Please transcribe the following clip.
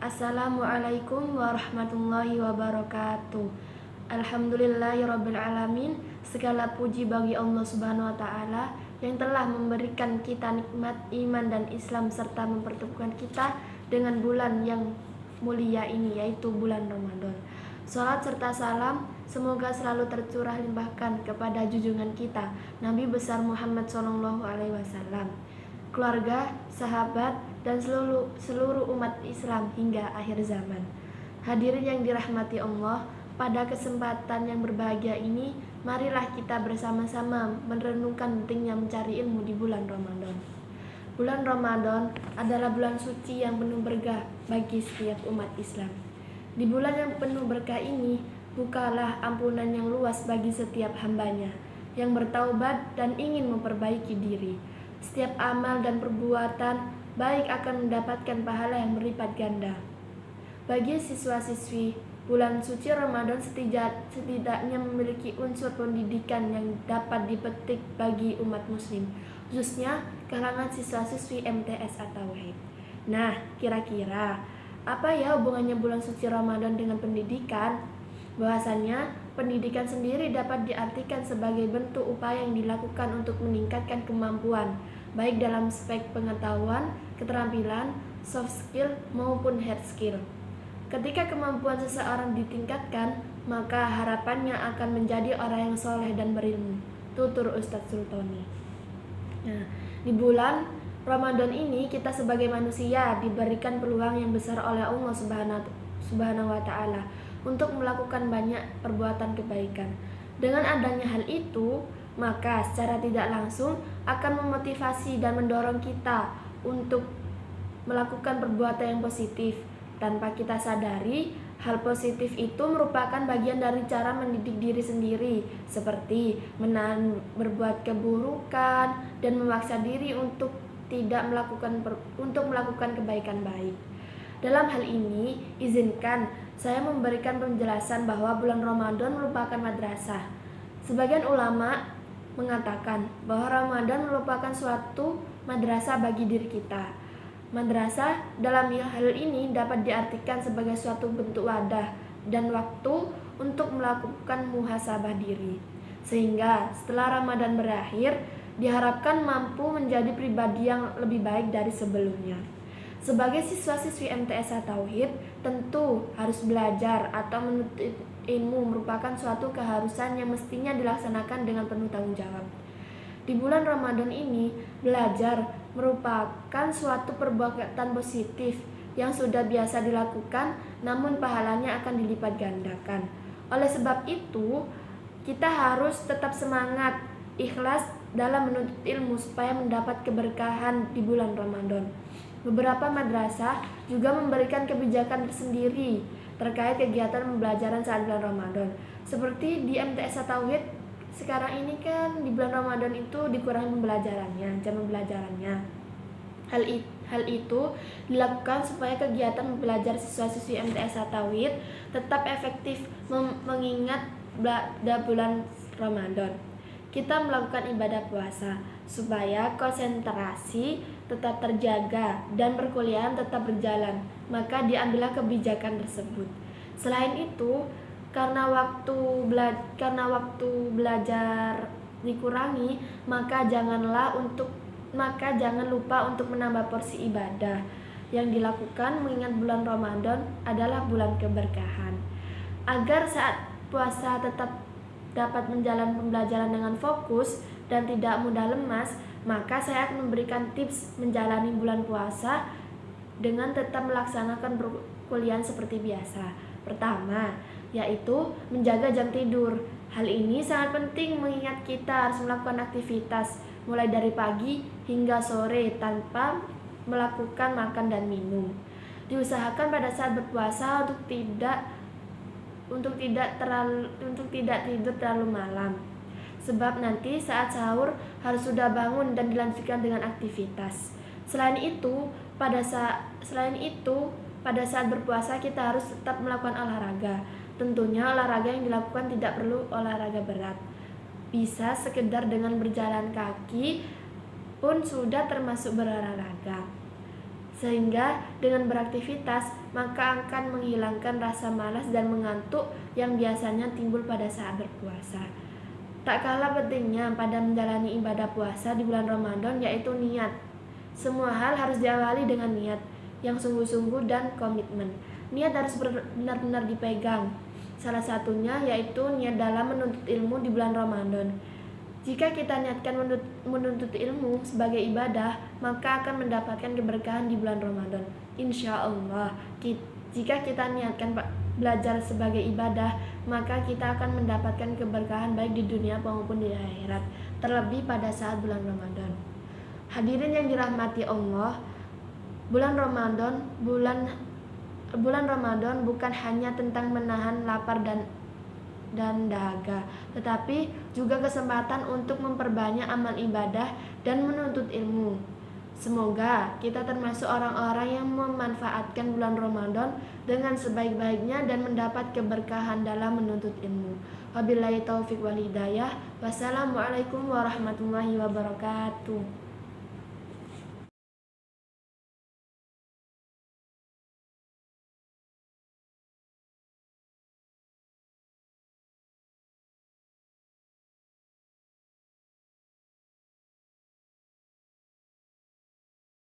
Assalamualaikum warahmatullahi wabarakatuh. Alhamdulillahirabbil alamin. Segala puji bagi Allah Subhanahu wa taala yang telah memberikan kita nikmat iman dan Islam serta mempertemukan kita dengan bulan yang mulia ini, yaitu bulan Ramadan. Salat serta salam semoga selalu tercurah limpahkan kepada junjungan kita Nabi besar Muhammad SAW, keluarga, sahabat, dan seluruh umat Islam hingga akhir zaman. Hadirin yang dirahmati Allah, pada kesempatan yang berbahagia ini, marilah kita bersama-sama merenungkan pentingnya mencari ilmu di bulan Ramadan. Bulan Ramadan adalah bulan suci yang penuh berkah bagi setiap umat Islam. Di bulan yang penuh berkah ini, bukalah ampunan yang luas bagi setiap hambanya yang bertaubat dan ingin memperbaiki diri. Setiap amal dan perbuatan baik akan mendapatkan pahala yang berlipat ganda. Bagi siswa-siswi, bulan suci Ramadan setidaknya memiliki unsur pendidikan yang dapat dipetik bagi umat muslim, khususnya kalangan siswa-siswi MTS atau Tauhid. Nah, kira-kira apa ya hubungannya bulan suci Ramadan dengan pendidikan? Bahwasannya, pendidikan sendiri dapat diartikan sebagai bentuk upaya yang dilakukan untuk meningkatkan kemampuan, baik dalam aspek pengetahuan, keterampilan, soft skill, maupun hard skill. Ketika kemampuan seseorang ditingkatkan, maka harapannya akan menjadi orang yang soleh dan berilmu, tutur Ustadz Sultoni. Nah, di bulan Ramadan ini kita sebagai manusia diberikan peluang yang besar oleh Allah Subhanahu wa taala untuk melakukan banyak perbuatan kebaikan. Dengan adanya hal itu, maka secara tidak langsung akan memotivasi dan mendorong kita untuk melakukan perbuatan yang positif. Tanpa kita sadari, hal positif itu merupakan bagian dari cara mendidik diri sendiri, seperti menahan berbuat keburukan dan memaksa diri untuk melakukan kebaikan baik. Dalam hal ini, izinkan saya memberikan penjelasan bahwa bulan Ramadan merupakan madrasah. Sebagian ulama mengatakan bahwa Ramadan merupakan suatu madrasah bagi diri kita. Madrasah dalam hal ini dapat diartikan sebagai suatu bentuk wadah dan waktu untuk melakukan muhasabah diri, sehingga setelah Ramadan berakhir diharapkan mampu menjadi pribadi yang lebih baik dari sebelumnya. Sebagai siswa-siswi MTS Tauhid, tentu harus belajar atau menuntut ilmu merupakan suatu keharusan yang mestinya dilaksanakan dengan penuh tanggung jawab. Di bulan Ramadan ini, belajar merupakan suatu perbuatan positif yang sudah biasa dilakukan, namun pahalanya akan dilipat gandakan. Oleh sebab itu, kita harus tetap semangat, ikhlas dalam menuntut ilmu supaya mendapat keberkahan di bulan Ramadan. Beberapa madrasah juga memberikan kebijakan tersendiri terkait kegiatan pembelajaran saat bulan Ramadan. Seperti di MTS Tauhid, sekarang ini kan di bulan Ramadan itu dikurangi jam pembelajarannya. Hal itu dilakukan supaya kegiatan belajar siswa-siswi MTS Tauhid tetap efektif mengingat bulan Ramadan. Kita melakukan ibadah puasa supaya konsentrasi tetap terjaga dan perkuliahan tetap berjalan, maka diambillah kebijakan tersebut. Selain itu, karena waktu belajar dikurangi, maka jangan lupa untuk menambah porsi ibadah yang dilakukan mengingat bulan Ramadan adalah bulan keberkahan. Agar saat puasa tetap dapat menjalani pembelajaran dengan fokus dan tidak mudah lemas, maka saya akan memberikan tips menjalani bulan puasa dengan tetap melaksanakan perkuliahan seperti biasa. Pertama, yaitu menjaga jam tidur. Hal ini sangat penting mengingat kita harus melakukan aktivitas mulai dari pagi hingga sore tanpa melakukan makan dan minum. Diusahakan pada saat berpuasa untuk tidak tidur terlalu malam, sebab nanti saat sahur harus sudah bangun dan dilanjutkan dengan aktivitas. Selain itu, pada saat berpuasa kita harus tetap melakukan olahraga. Tentunya olahraga yang dilakukan tidak perlu olahraga berat. Bisa sekedar dengan berjalan kaki pun sudah termasuk berolahraga. Sehingga dengan beraktivitas maka akan menghilangkan rasa malas dan mengantuk yang biasanya timbul pada saat berpuasa. Tak kalah pentingnya pada menjalani ibadah puasa di bulan Ramadan yaitu niat. Semua hal harus diawali dengan niat yang sungguh-sungguh dan komitmen. Niat harus benar-benar dipegang. Salah satunya yaitu niat dalam menuntut ilmu di bulan Ramadan. Jika kita niatkan menuntut ilmu sebagai ibadah, maka akan mendapatkan keberkahan di bulan Ramadan. Insya Allah, jika kita niatkan belajar sebagai ibadah, maka kita akan mendapatkan keberkahan baik di dunia maupun di akhirat, terlebih pada saat bulan Ramadan. Hadirin yang dirahmati Allah, bulan Ramadan bukan hanya tentang menahan lapar dan dahaga, tetapi juga kesempatan untuk memperbanyak amal ibadah dan menuntut ilmu. Semoga kita termasuk orang-orang yang memanfaatkan bulan Ramadan dengan sebaik-baiknya dan mendapat keberkahan dalam menuntut ilmu. Wabillahi taufik wal hidayah. Wassalamualaikum warahmatullahi wabarakatuh.